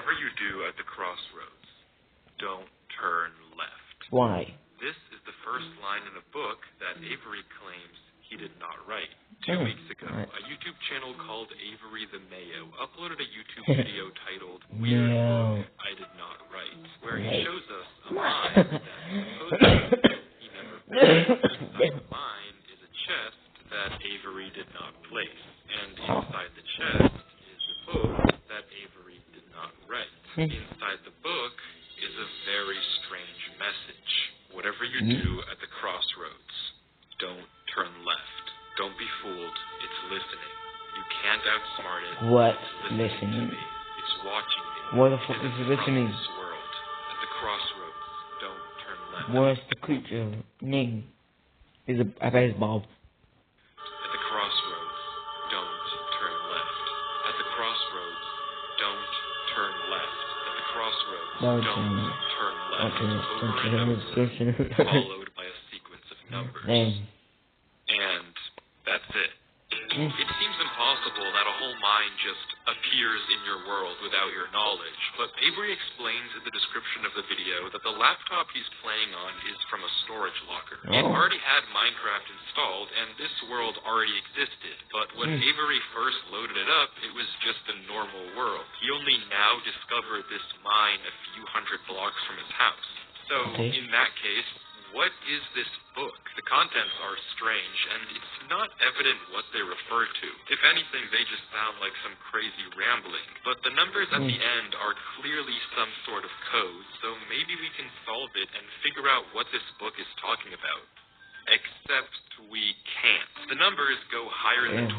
Whatever you do at the crossroads, don't turn left. Why? This is the first line in a book that Avery claims he did not write. 2 weeks ago, a YouTube channel called Avery the Mayo uploaded a YouTube video titled Weird Book I Did Not Write, where he shows us a mine that supposedly he never built. Inside the mine is a chest that Avery did not place, and inside the chest is a book that Avery did not write. Inside the book is a very strange message. Whatever you do at the crossroads, don't turn left. Don't be fooled. It's listening. You can't outsmart it. What? It's listening to me. It's watching me. What the fuck is it listening? This world. At the crossroads, don't turn left. What's the creature name? Is it? I bet it's Bob. At the crossroads, don't turn left. At the crossroads, don't turn left. At the crossroads, don't turn left. Followed by a sequence of numbers. And that's it. It seems impossible that a whole mine just appears in your world without your knowledge, but Avery explains in the description of the video that the laptop he's playing on is from a storage locker. It already had Minecraft installed, and this world already existed, but when Avery first loaded it up, it was just a normal world. He only now discovered this mine a few hundred blocks from his house. So, in that case, what is this book? The contents are strange, and it's not evident what they refer to. If anything, they just sound like some crazy rambling. But the numbers at the end are clearly some sort of code, so maybe we can solve it and figure out what this book is talking about. Except we can't. The numbers go higher than 26,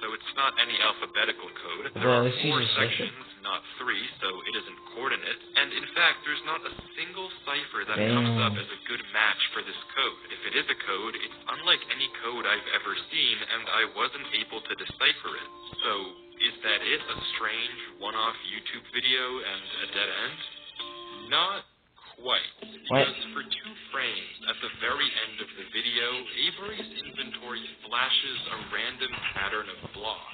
so it's not any alphabetical code. There are 4 sections, not 3, so it isn't coordinates. And in fact, there's not a single cipher that comes up as a good match for this code. If it is a code, it's unlike any code I've ever seen, and I wasn't able to decipher it. So, is that it? A strange, one-off YouTube video and a dead end? Not quite, because for 2 frames at the very end of the video, Avery's inventory flashes a random pattern of block.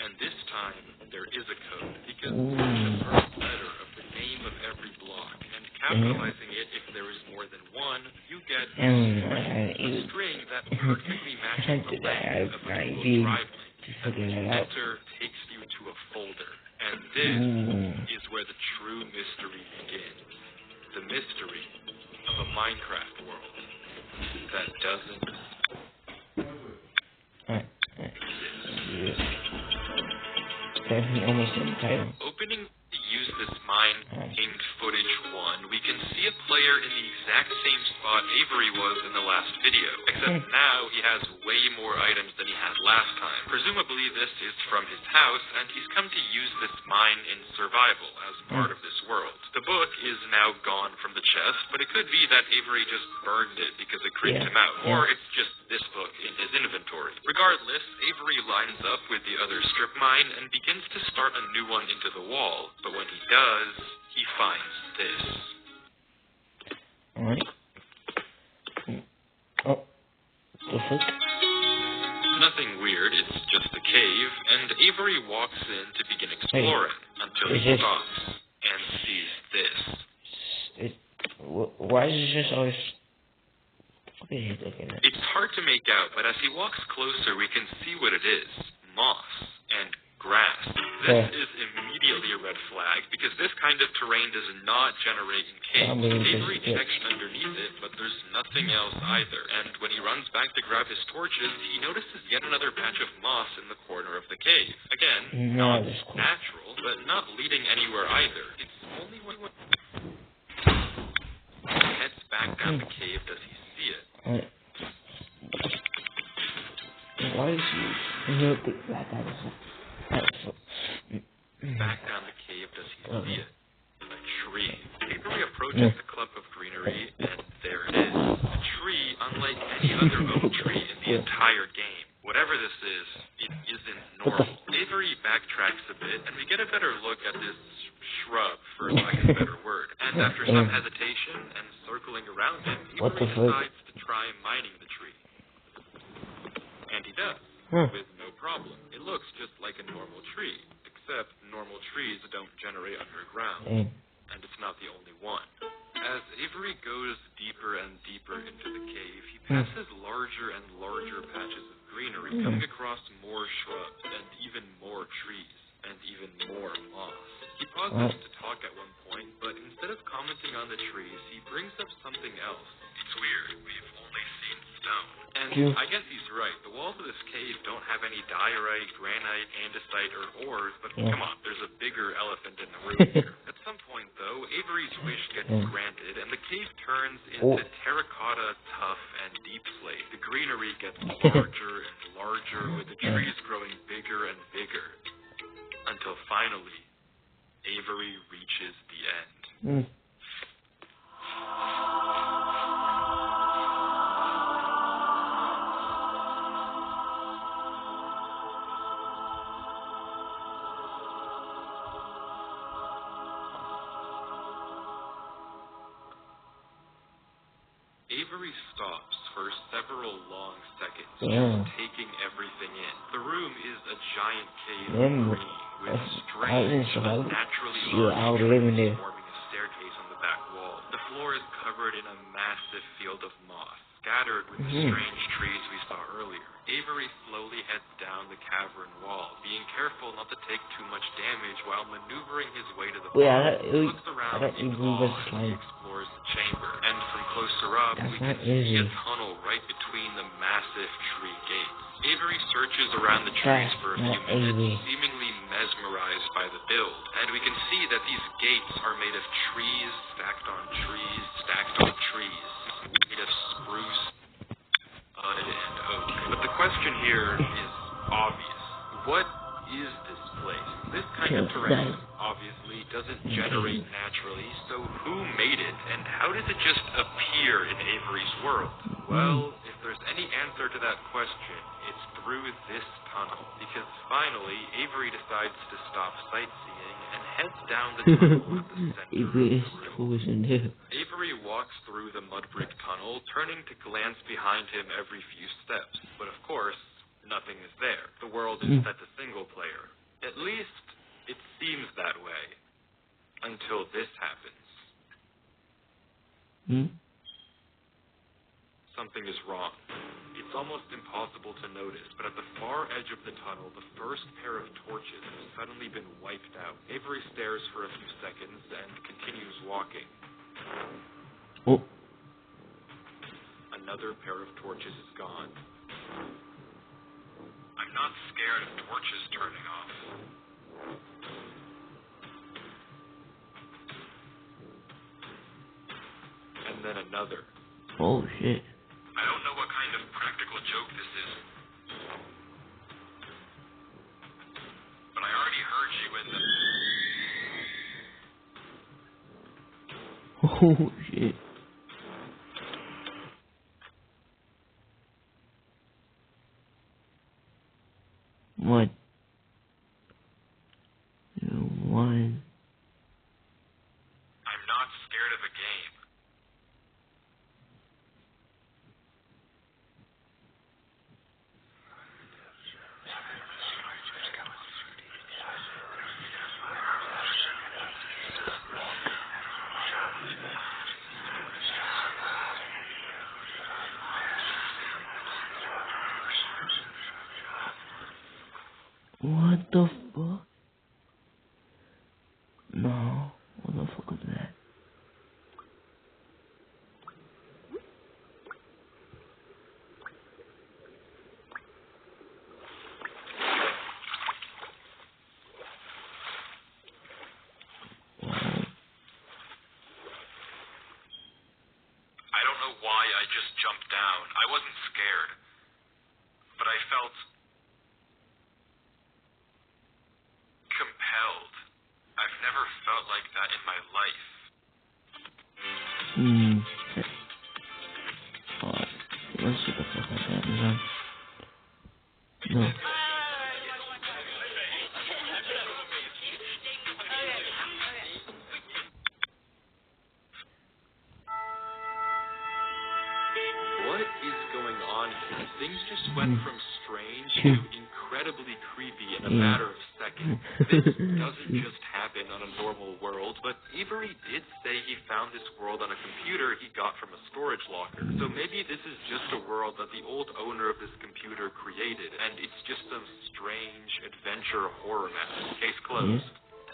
And this time, there is a code, because it's the first letter of the name of every block, and capitalizing it if there is more than one, you get a string that perfectly matches the length of a Google Drive link. Enter takes you to a folder. And this is where the true mystery begins. The mystery of a Minecraft world that doesn't exist. Opening to use this mine named Footage 1, we can see a player in the exact same spot Avery was in the last video, except now he has way more items than he had last time. Presumably this is from his house, and he's come to use this mine in survival as part of this world. The book is now gone from the chest, but it could be that Avery just burned it because it creeped him out, or it's just this book in his inventory. Regardless, Avery lines up with the other strip mine and begins to start a new one into the wall, but when he does, he finds this. Nothing weird, it's just a cave, and Avery walks in to begin exploring, until he stops and sees this. Why is it just always... It's hard to make out, but as he walks closer, we can see what it is. Moss and grass. This is immediately a red flag, because this kind of terrain does not generate in caves. Avery checks underneath it, but there's nothing else either. And when he runs back to grab his torches, he notices yet another patch of moss in the corner of the cave. Again, not natural, but not leading anywhere either. It's only when he heads back down the cave does he see it. Why is he... Back down the cave does he see it. A tree. Avery approaches the clump of greenery, and there it is. A tree unlike any other oak tree in the entire game. Whatever this is, it isn't normal. Avery backtracks a bit, and we get a better look at this shrub, for lack of a better word. And after some hesitation and circling around it, Avery decides to try mining the tree. And he does, with no problem. It looks just like a normal tree, Except normal trees don't generate underground, and it's not the only one. As Avery goes deeper and deeper into the cave, he passes larger and larger patches of greenery, coming across more shrubs and even more trees and even more moss. He pauses to talk at one point, but instead of commenting on the trees, he brings up something else. It's weird, we've only seen stone. And I guess he's right. The walls of this cave don't have any diorite, granite, andesite, or ores, but come on, there's a bigger elephant in the room here. At some point, though, Avery's wish gets granted, and the cave turns into terracotta, tough, and deep slate. The greenery gets larger and larger, with the trees growing bigger and bigger, until finally, Avery reaches the end. Avery stops for several long seconds, just taking everything in. The room is a giant cave of green, with strange, unnaturally large trees forming a staircase on the back wall. The floor is covered in a massive field of moss, scattered with the strange trees we saw earlier. Avery slowly heads down the cavern wall, being careful not to take too much damage while maneuvering his way to the bottom. He looks around in awe as he explores the chamber, and from closer up, we can see a tunnel right between the massive tree gates. Avery searches around the trees for a few minutes, seemingly mesmerized by the build, and we can see that these gates are made of trees stacked on trees stacked on trees, made of spruce, and oak. But the question here is obvious. What is this place? This kind of terrain obviously doesn't generate naturally, so who made it, and how does it just appear in Avery's world? Well, if there's any answer to that question, it's through this tunnel, because finally, Avery decides to stop sightseeing and heads down the tunnel at the center of the room. Avery walks through the mud brick tunnel, turning to glance behind him every few steps, but of course, nothing is there. The world is set to single player. At least, it seems that way. Until this happens. Something is wrong. It's almost impossible to notice, but at the far edge of the tunnel, the first pair of torches has suddenly been wiped out. Avery stares for a few seconds and continues walking. Another pair of torches is gone. I'm not scared of torches turning off. And then another. Oh, shit. I don't know what kind of practical joke this is. But I already heard you in the... Oh, shit. What? One. I'm not scared of a game. What the fuck? No. What the fuck was that? I don't know why I just jumped down. I wasn't scared. But I felt... compelled. I've never felt like that in my life. Let's see what the fuck like that is on. No. What is going on here? Things just went from strange to incredibly creepy in a matter of seconds. second. This doesn't just happen on a normal world, but Avery did say he found this world on a computer he got from a storage locker. So maybe this is just a world that the old owner of this computer created, and it's just some strange adventure horror map. Case closed.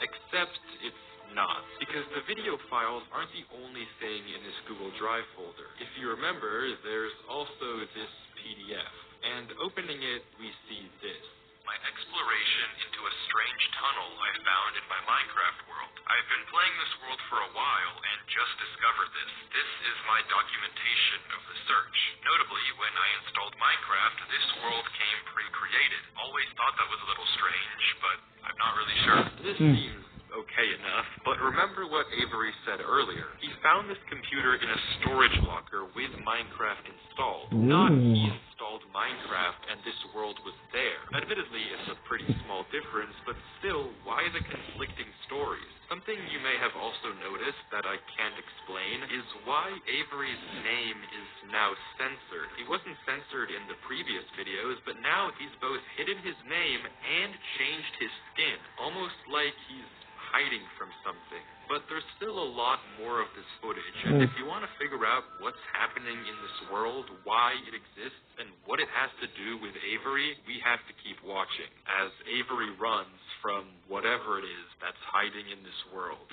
Except it's not, because the video files aren't the only thing in this Google Drive folder. If you remember, there's also this PDF, and opening it, we see this. My exploration into a strange tunnel I found in my Minecraft world. I've been playing this world for a while and just discovered this. This is my documentation of the search. Notably, when I installed Minecraft, this world came pre-created. Always thought that was a little strange, but I'm not really sure. This seems okay enough, but remember what Avery said earlier. He found this computer in a storage locker with Minecraft installed. Not he installed Minecraft and this world was there. Admittedly, it's a pretty small difference, but still, why the conflicting stories? Something you may have also noticed that I can't explain is why Avery's name is now censored. He wasn't censored in the previous videos, but now he's both hidden his name and changed his skin, almost like he's hiding from something. But there's still a lot more of this footage, and if you want to figure out what's happening in this world, why it exists, and what it has to do with Avery, we have to keep watching, as Avery runs from whatever it is that's hiding in this world.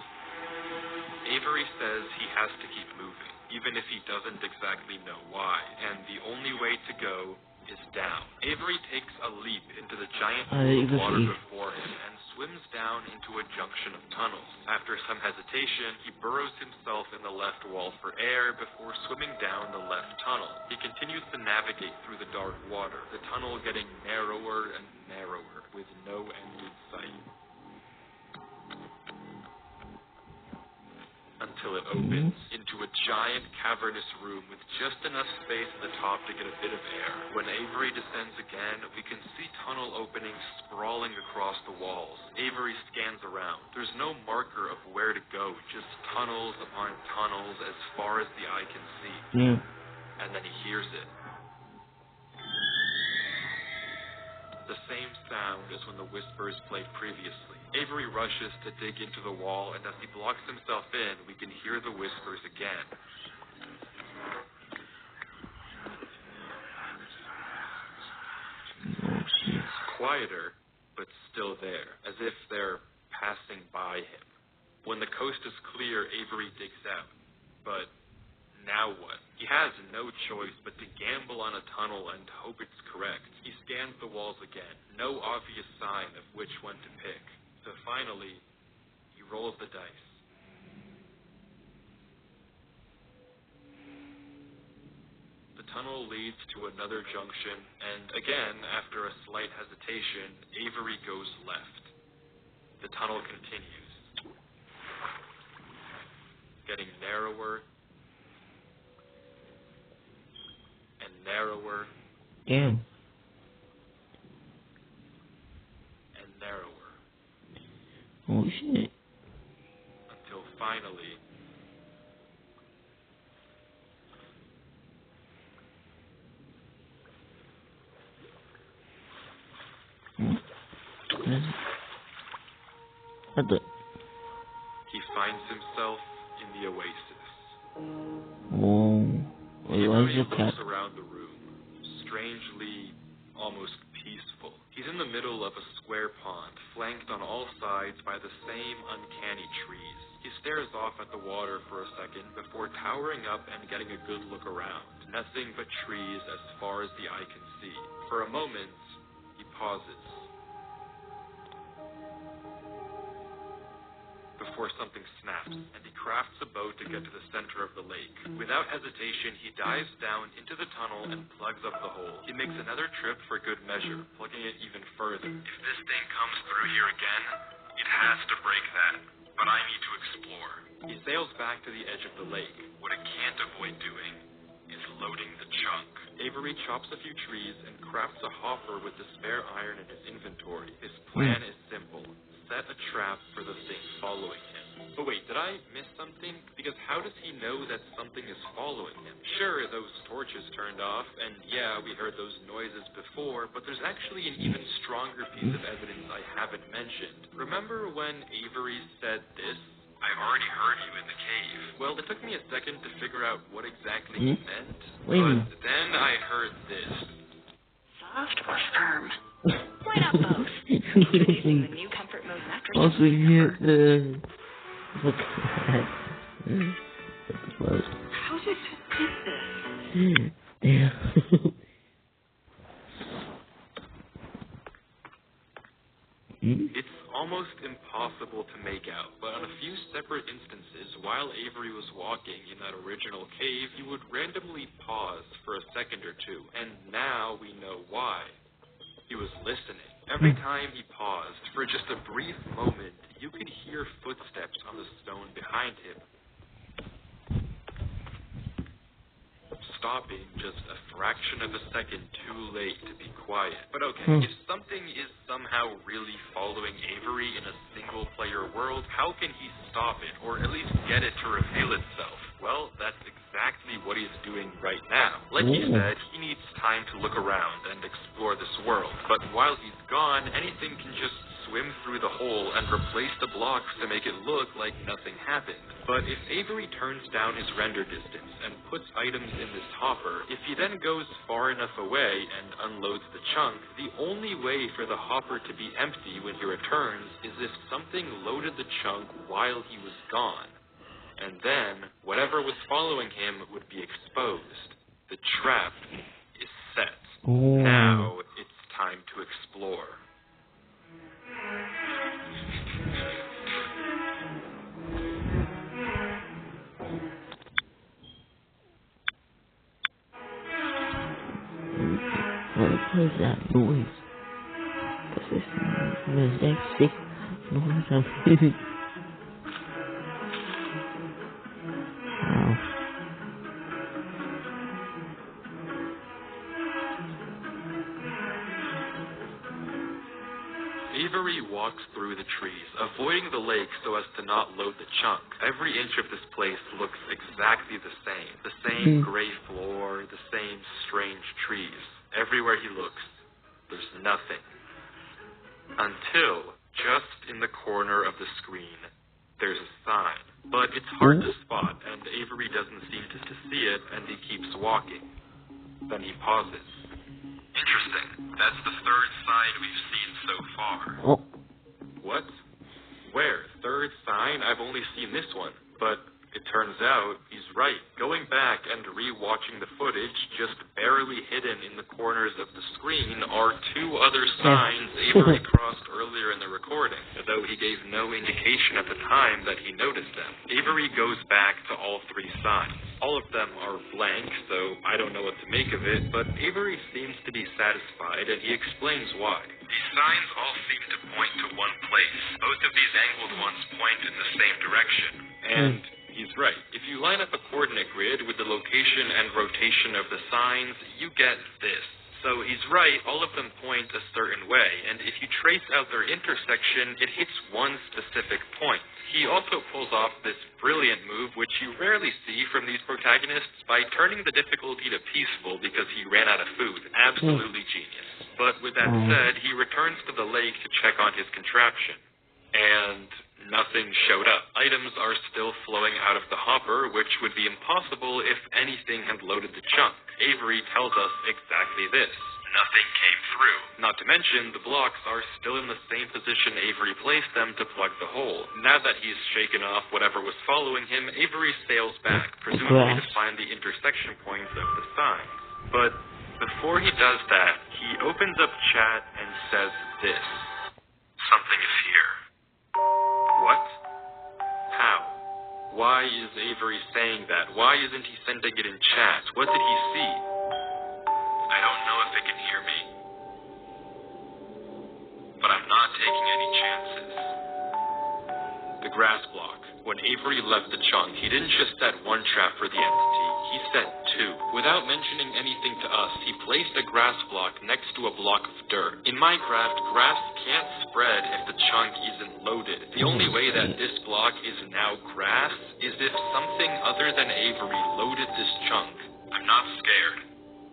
Avery says he has to keep moving, even if he doesn't exactly know why, and the only way to go is down. Avery takes a leap into the giant pool of water before him and swims down into a junction of tunnels. After some hesitation, he burrows himself in the left wall for air before swimming down the left tunnel. He continues to navigate through the dark water, the tunnel getting narrower and narrower, with no end in sight. Until it opens into a giant cavernous room with just enough space at the top to get a bit of air. When Avery descends again, we can see tunnel openings sprawling across the walls. Avery scans around. There's no marker of where to go, just tunnels upon tunnels as far as the eye can see. And then he hears it. The same sound as when the whispers played previously. Avery rushes to dig into the wall, and as he blocks himself in, we can hear the whispers again. It's quieter, but still there, as if they're passing by him. When the coast is clear, Avery digs out. But now what? He has no choice but to gamble on a tunnel and hope it's correct. He scans the walls again, no obvious sign of which one to pick. So finally, he rolls the dice. The tunnel leads to another junction, and again, after a slight hesitation, Avery goes left. The tunnel continues, getting narrower and narrower. And narrower. Oh shit. Until finally, he finds himself in the oasis. Avery looks around the room, strangely, almost peaceful. He's in the middle of a square pond, flanked on all sides by the same uncanny trees. He stares off at the water for a second before towering up and getting a good look around. Nothing but trees as far as the eye can see. For a moment, he pauses. Before something snaps, and he crafts a boat to get to the center of the lake. Without hesitation, he dives down into the tunnel and plugs up the hole. He makes another trip for good measure, plugging it even further. If this thing comes through here again, it has to break that, but I need to explore. He sails back to the edge of the lake. What it can't avoid doing is loading the chunk. Avery chops a few trees and crafts a hopper with the spare iron in his inventory. His plan is simple. Set a trap for the thing following him. But wait, did I miss something? Because how does he know that something is following him? Sure, those torches turned off, and yeah, we heard those noises before, but there's actually an even stronger piece of evidence I haven't mentioned. mentioned, remember when Avery said this? I've already heard you in the cave. Well, it took me a second to figure out what exactly he meant, but then I heard this. Soft or firm? Why not both? Introducing the new Comfort Mode mattress. Also, here, How did you get this? Damn. It's almost impossible to make out, but on a few separate instances, while Avery was walking in that original cave, he would randomly pause for a second or two, and now we know why. He was listening. Every time he paused, for just a brief moment, you could hear footsteps on the stone behind him. Stopping just a fraction of a second too late to be quiet. But okay, if something is somehow really following Avery in a single-player world, how can he stop it, or at least get it to reveal itself? Well, that's exactly what he's doing right now. Like he said, he needs time to look around and explore this world. But while he's gone, anything can just swim through the hole and replace the blocks to make it look like nothing happened. But if Avery turns down his render distance and puts items in this hopper, if he then goes far enough away and unloads the chunk, the only way for the hopper to be empty when he returns is if something loaded the chunk while he was gone. And then, whatever was following him would be exposed. The trap is set. Now, it's time to explore. What is that noise? This is that sick noise I'm hearing. Wow. Avery walks through the trees, avoiding the lake so as to not load the chunk. Every inch of this place looks exactly the same. The same gray floor, the same strange trees. Everywhere he looks, there's nothing. Until, just in the corner of the screen, there's a sign. But it's hard to spot, and Avery doesn't seem to see it, and he keeps walking. Then he pauses. Interesting. That's the third sign we've seen so far. What? Where? Third sign? I've only seen this one. But it turns out he's right. Going back and re-watching the footage, just barely hidden in the corners of the screen, are two other signs Avery crossed earlier in the recording, though he gave no indication at the time that he noticed them. Avery goes back to all three signs. All of them are blank, so I don't know what to make of it, but Avery seems to be satisfied, and he explains why. These signs all seem to point to one place. Both of these angled ones point in the same direction. And he's right. If you line up a coordinate grid with the location and rotation of the signs, you get this. So he's right, all of them point a certain way, and if you trace out their intersection, it hits one specific point. He also pulls off this brilliant move, which you rarely see from these protagonists, by turning the difficulty to peaceful because he ran out of food. Absolutely genius. But with that said, he returns to the lake to check on his contraption. And nothing showed up. Items are still flowing out of the hopper, which would be impossible if anything had loaded the chunk. Avery tells us exactly this. Nothing came through. Not to mention, the blocks are still in the same position Avery placed them to plug the hole. Now that he's shaken off whatever was following him, Avery sails back, presumably to find the intersection points of the signs. But before he does that, he opens up chat and says this. Something is here. What? How? Why is Avery saying that? Why isn't he sending it in chat? What did he see? I don't know if it can hear me. But I'm not taking any chances. The grass block. When Avery left the chunk, he didn't just set one trap for the entity. He set two. Without mentioning anything to us, he placed a grass block next to a block of dirt. In Minecraft, grass can't spread if the chunk isn't loaded. The only way that this block is now grass is if something other than Avery loaded this chunk. I'm not scared,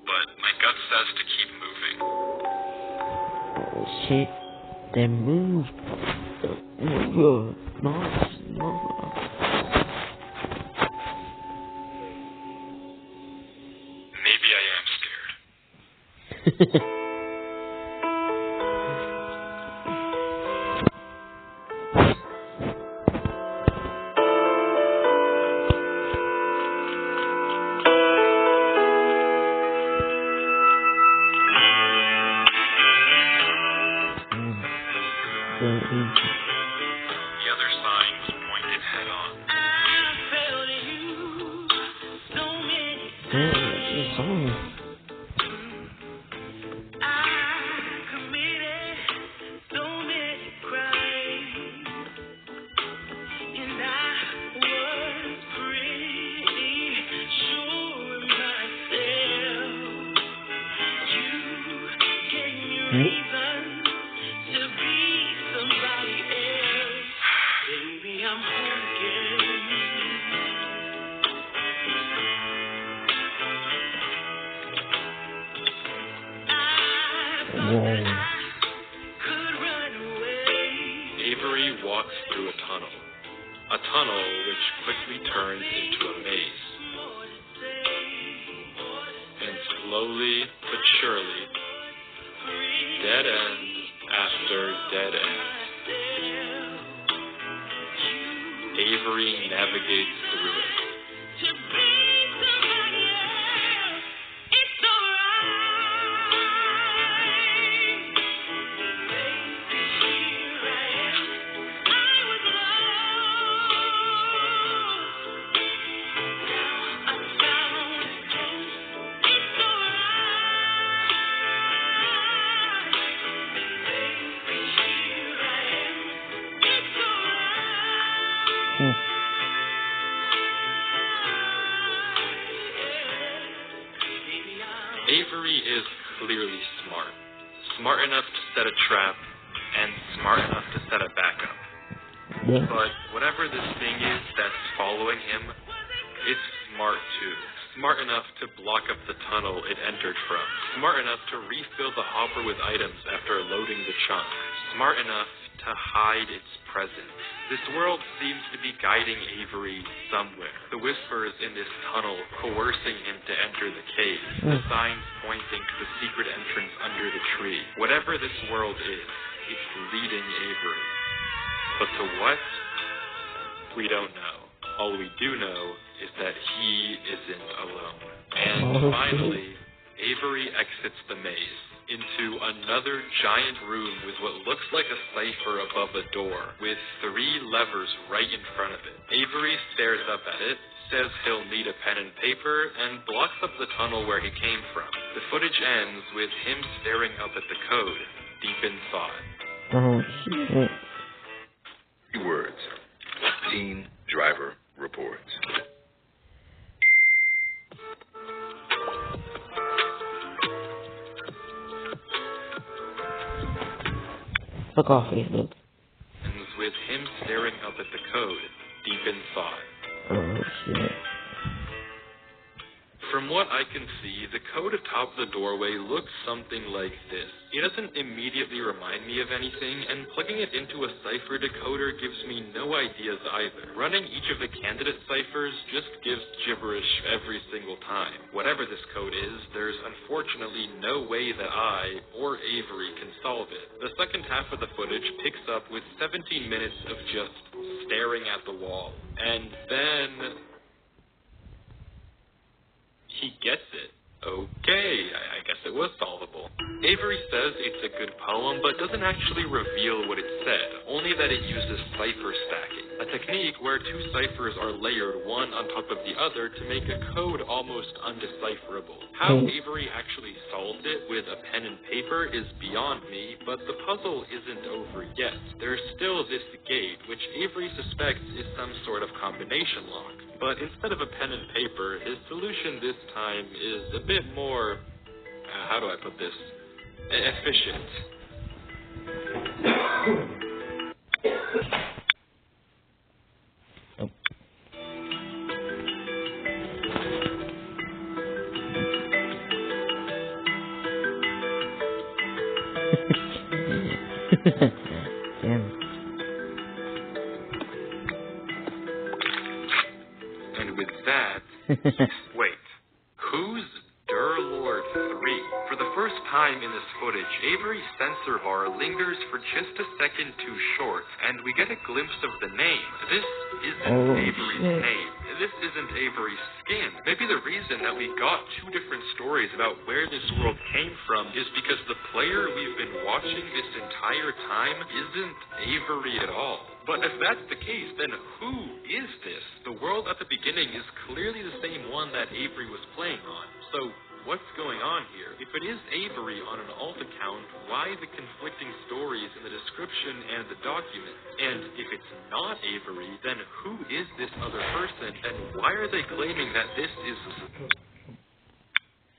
but my gut says to keep moving. Oh, shit. Then move. Move. Nice. Maybe I am scared. So easy. The other sign was pointed head on. Yeah, that's your song. Whoa. Avery walks through a tunnel which quickly turns into a maze. And slowly but surely, dead end after dead end, Avery navigates through it. Avery is clearly smart. Smart enough to set a trap, and smart enough to set a backup. Yeah. But whatever this thing is that's following him, it's smart too. Smart enough to block up the tunnel it entered from. Smart enough to refill the hopper with items after loading the chunk. Smart enough to hide its presence. This world seems to be guiding Avery somewhere. The whispers in this tunnel coercing him to enter the cave. The signs pointing to the secret entrance under the tree. Whatever this world is, it's leading Avery. But to what? We don't know. All we do know is that he isn't alone. And finally, Avery exits the maze into another giant room with what looks like a cipher above a door, with 3 levers right in front of it. Avery stares up at it, says he'll need a pen and paper, and blocks up the tunnel where he came from. The footage ends with him staring up at the code, deep in thought. Oh, shit. 3 words. Teen driver reports. Fuck off, Facebook. Ends with him staring up at the code, deep in thought. Oh, shit. From what I can see, the code atop the doorway looks something like this. It doesn't immediately remind me of anything, and plugging it into a cipher decoder gives me no ideas either. Running each of the candidate ciphers just gives gibberish every single time. Whatever this code is, there's unfortunately no way that I or Avery can solve it. The second half of the footage picks up with 17 minutes of just staring at the wall. And then he gets it. Okay, I guess it was solvable. Avery says it's a good poem, but doesn't actually reveal what it said, only that it uses cipher stacking, a technique where 2 ciphers are layered one on top of the other to make a code almost undecipherable. How Avery actually solved it with a pen and paper is beyond me, but the puzzle isn't over yet. There's still this gate, which Avery suspects is some sort of combination lock. But instead of a pen and paper, his solution this time is a bit more, how do I put this, efficient. Oh. that... Wait, who's Durlord 3? For the first time in this footage, Avery's sensor bar lingers for just a second too short, and we get a glimpse of the name. This isn't Avery's name. This isn't Avery's skin. Maybe the reason that we got two different stories about where this world came from is because the player we've been watching this entire time isn't Avery at all. But if that's the case, then who is this? The world at the beginning is clearly the same one that Avery was playing on. So what's going on here? If it is Avery on an alt account, why the conflicting stories in the description and the document? And if it's not Avery, then who is this other person, and why are they claiming that this is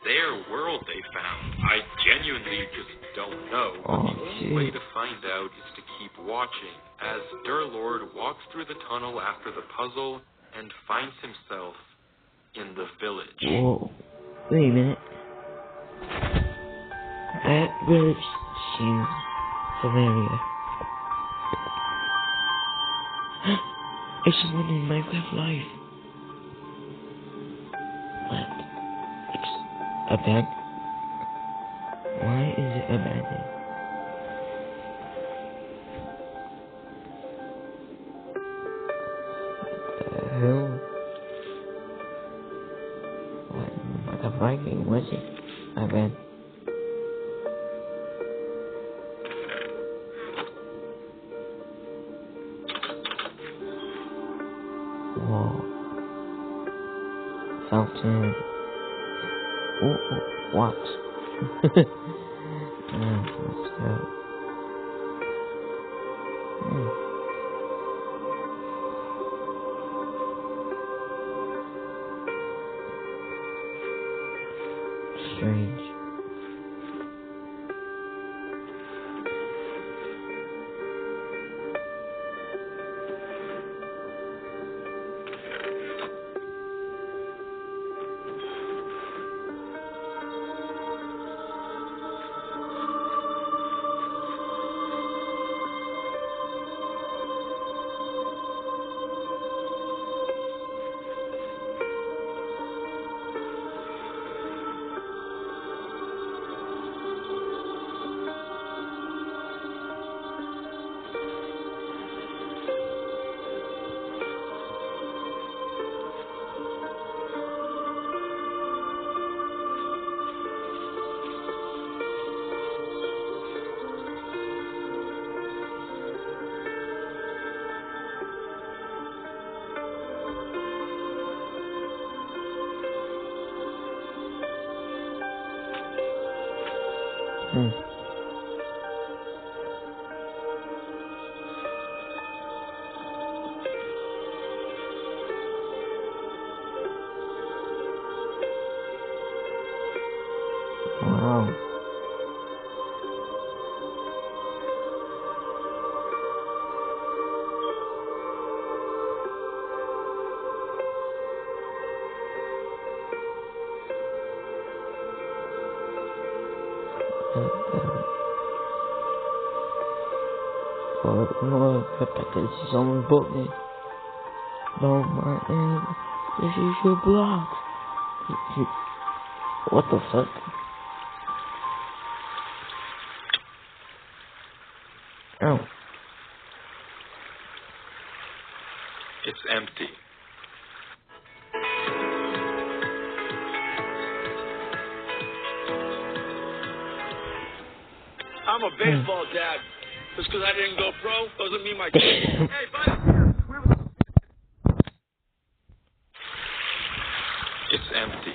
their world they found? I genuinely just don't know. The only way to find out is to keep watching as Durlord walks through the tunnel after the puzzle and finds himself in the village. Whoa. Wait a minute. That village seems familiar. It's someone in Minecraft Live. What? It's abandoned? Why is it abandoned? What the hell? What the Viking was it? Abandoned. Whoa. Fountain. Oh, what? Let's go. Strange. Wow. Oh, this is someone booked me. No, Martin. This is your block. What the fuck? Oh. It's empty. I'm a baseball dad. Just because I didn't go pro doesn't mean my kid. Hey, buddy. It's empty.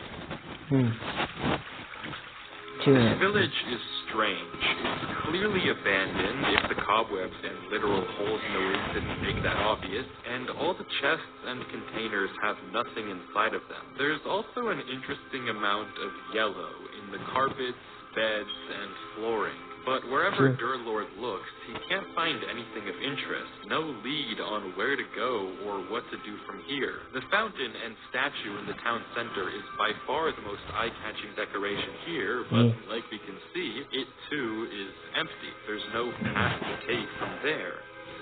This village is strange. It's clearly abandoned if the cobwebs and literal holes in the roof didn't make that obvious, and all the chests and containers have nothing inside of them. There's also an interesting amount of yellow in the carpets, beds, and flooring. But wherever Durlord looks, he can't find anything of interest. No lead on where to go or what to do from here. The fountain and statue in the town center is by far the most eye-catching decoration here, but like we can see, it too is empty. There's no path to take from there.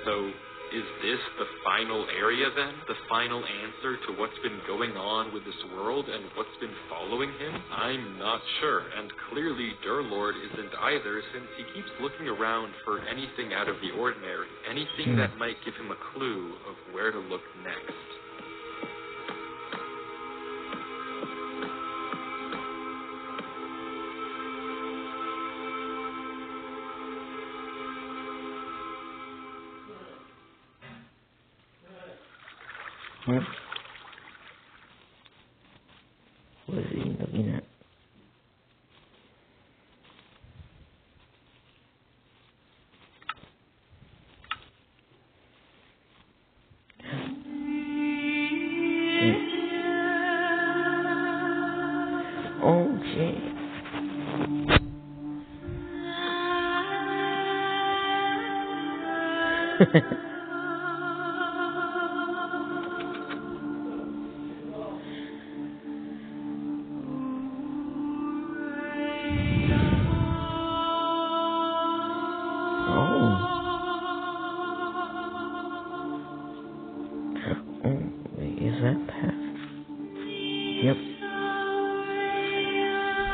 So, Is this the final area then? The final answer to what's been going on with this world and what's been following him? I'm not sure, and clearly Durlord isn't either, since he keeps looking around for anything out of the ordinary, anything that might give him a clue of where to look next. What? What is he looking at? Okay. Is that path? Yep.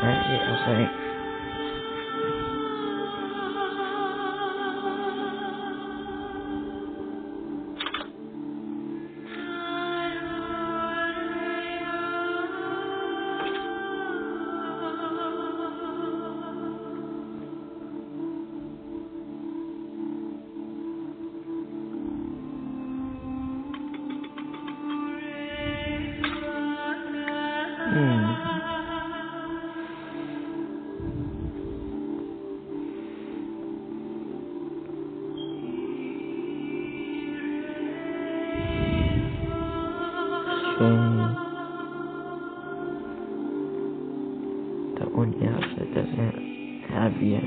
Right, yeah, okay. The one that doesn't have yet.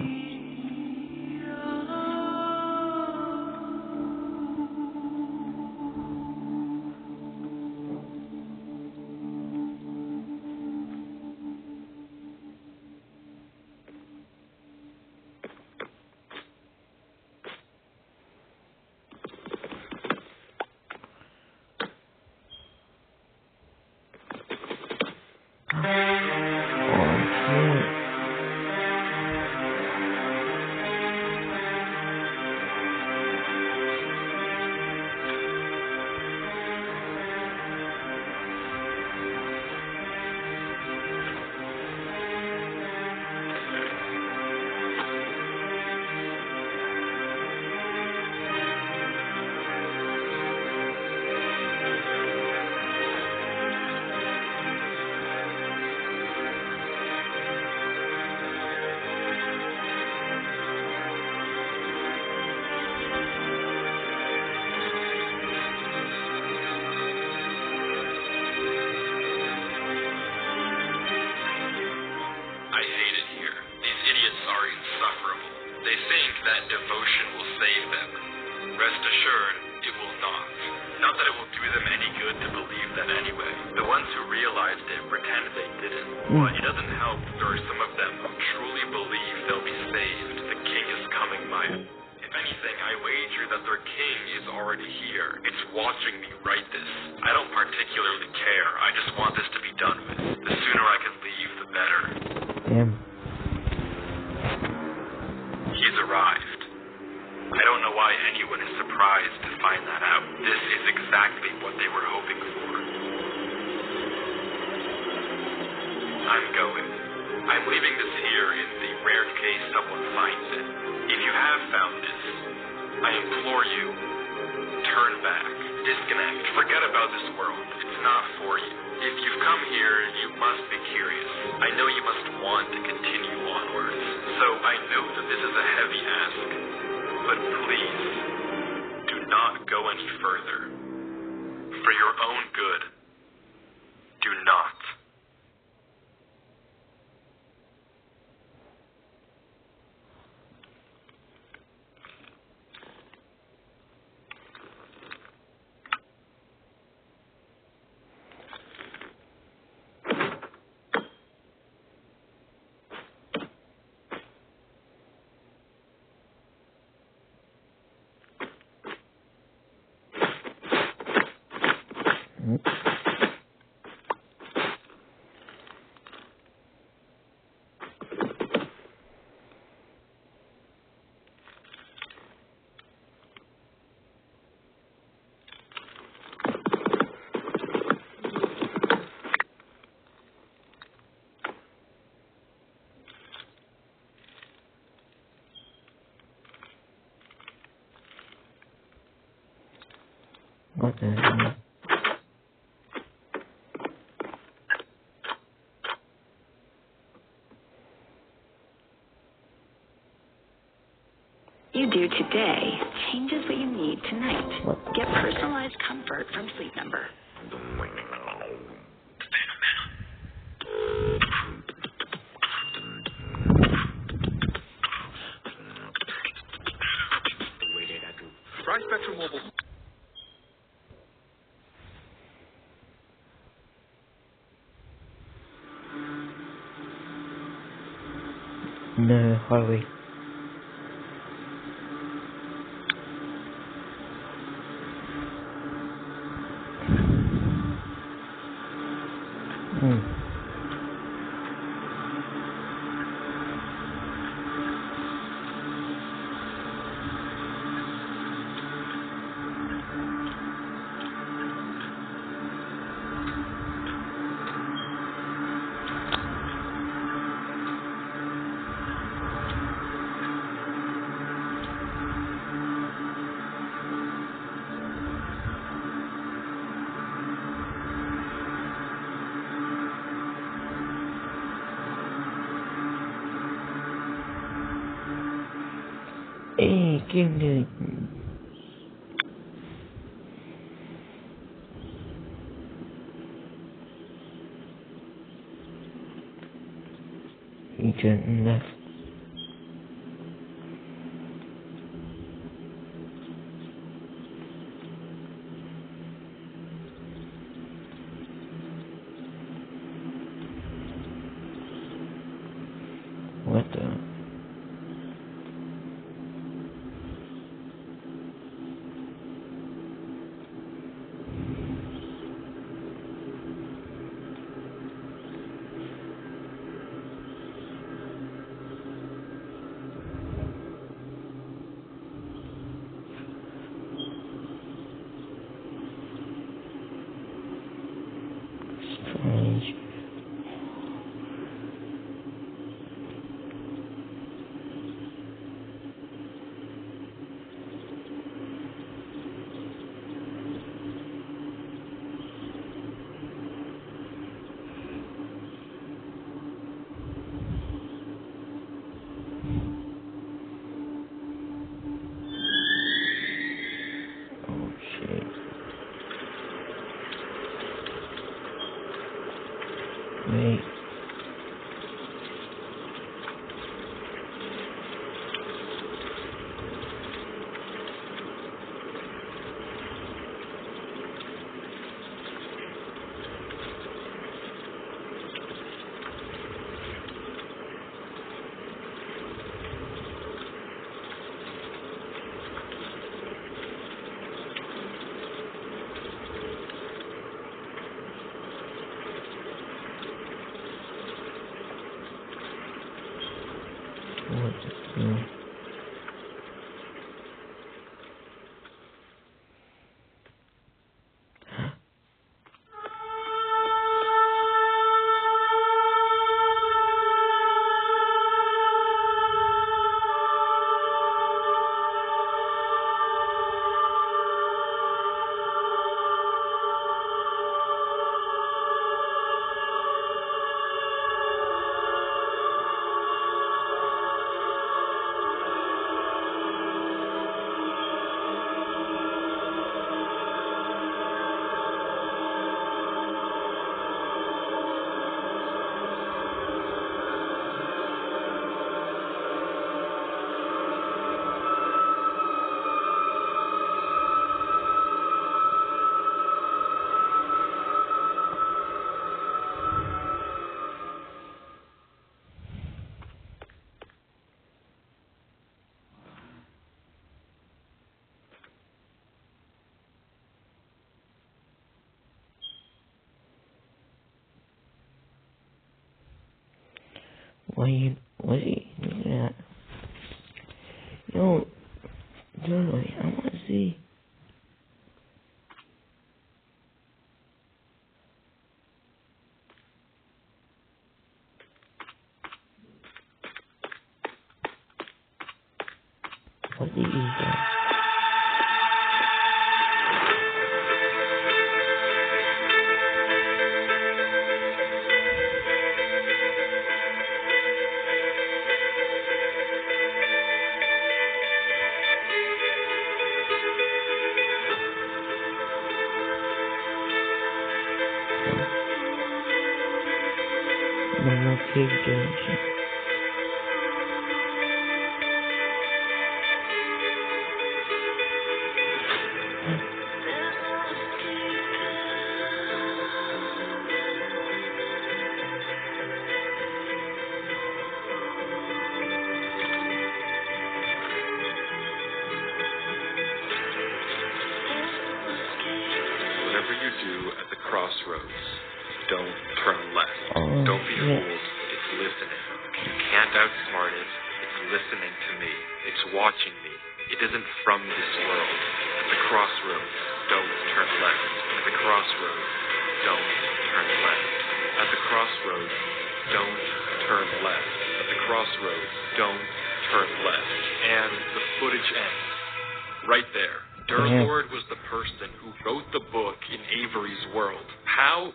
Devotion will save them. Rest assured, it will not. Not that it will do them any good to believe that anyway. The ones who realized it pretend they didn't. But it doesn't help there are some of them who truly believe they'll be saved. The king is coming by. If anything, I wager that their king is already here. It's watching me write this. I don't particularly care. I just want this to be done with. The sooner I can leave, the better. Damn. He's arrived. I don't know why anyone is surprised to find that out. This is exactly what they were hoping for. I'm going. I'm leaving this here in the rare case someone finds it. If you have found this, I implore you, turn back. Disconnect. Forget about this world. It's not for you. If you've come here, you must be curious. I know you must want to continue onwards. So I know that this is a heavy ask. But please, do not go any further. For your own good, do not. What the hell? You do today changes what you need tonight. What? Get personalized comfort from Sleep Number. Try Spectrum Mobile. No, hurry. Hey, give me he turned left. What the? Was he? Yeah. Yo, Joey, I want to see. What did he do? No more Cave Junction. Whatever you do at the crossroads, don't turn left. Don't be fooled. It's listening. You can't outsmart it. It's listening to me. It's watching me. It isn't from this world. At the crossroads, don't turn left. At the crossroads, don't turn left. At the crossroads, don't turn left. At the crossroads, don't turn left. And the footage ends. Right there. Durlord was the person who wrote the book in Avery's world. How?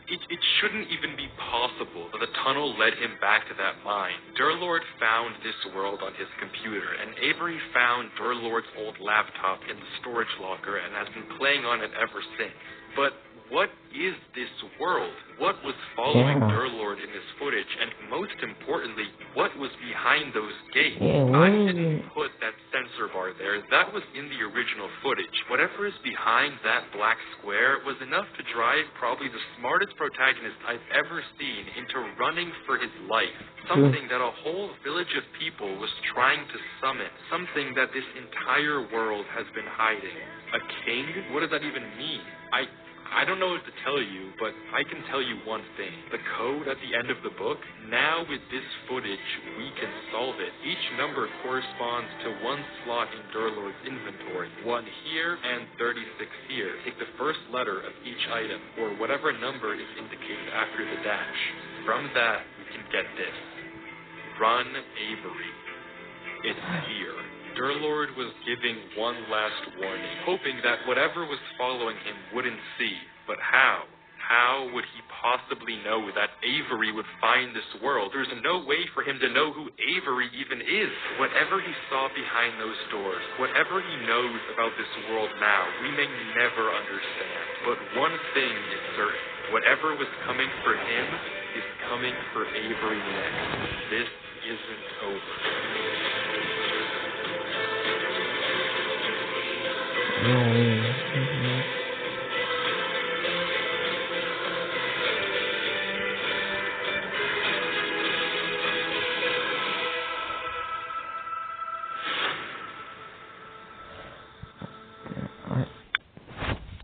It shouldn't even be possible that the tunnel led him back to that mine. Durlord found this world on his computer, and Avery found Durlord's old laptop in the storage locker and has been playing on it ever since. But what is this world? What was following Durlord in this footage? And most importantly, what was behind those gates? I didn't put that sensor bar there. That was in the original footage. Whatever is behind that black square was enough to drive probably the smartest protagonist I've ever seen into running for his life. Something that a whole village of people was trying to summon. Something that this entire world has been hiding. A king? What does that even mean? I don't know what to tell you, but I can tell you one thing. The code at the end of the book, now with this footage, we can solve it. Each number corresponds to one slot in Durlord's inventory. 1 here and 36 here. Take the first letter of each item, or whatever number is indicated after the dash. From that, we can get this. Run Avery. It's here. Durlord was giving one last warning, hoping that whatever was following him wouldn't see. But how? How would he possibly know that Avery would find this world? There's no way for him to know who Avery even is. Whatever he saw behind those doors, whatever he knows about this world now, we may never understand. But one thing is certain. Whatever was coming for him is coming for Avery next. This isn't over.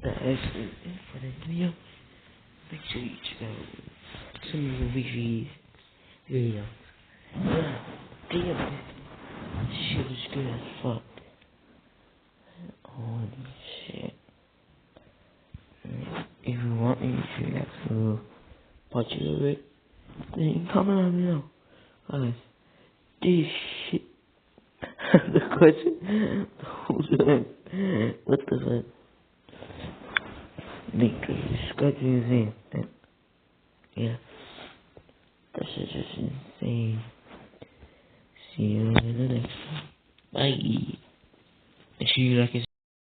That's it for the video. Make sure you check out some of the Wi-Fi's video. Damn, this shit was good as fuck. Holy shit. If you want me to react to part 2 of it, then you can comment on me now. Guys, this shit. The question, what the fuck? Link to the description is in. Yeah. That shit just insane. See you in the next one. Bye. Make sure you like it.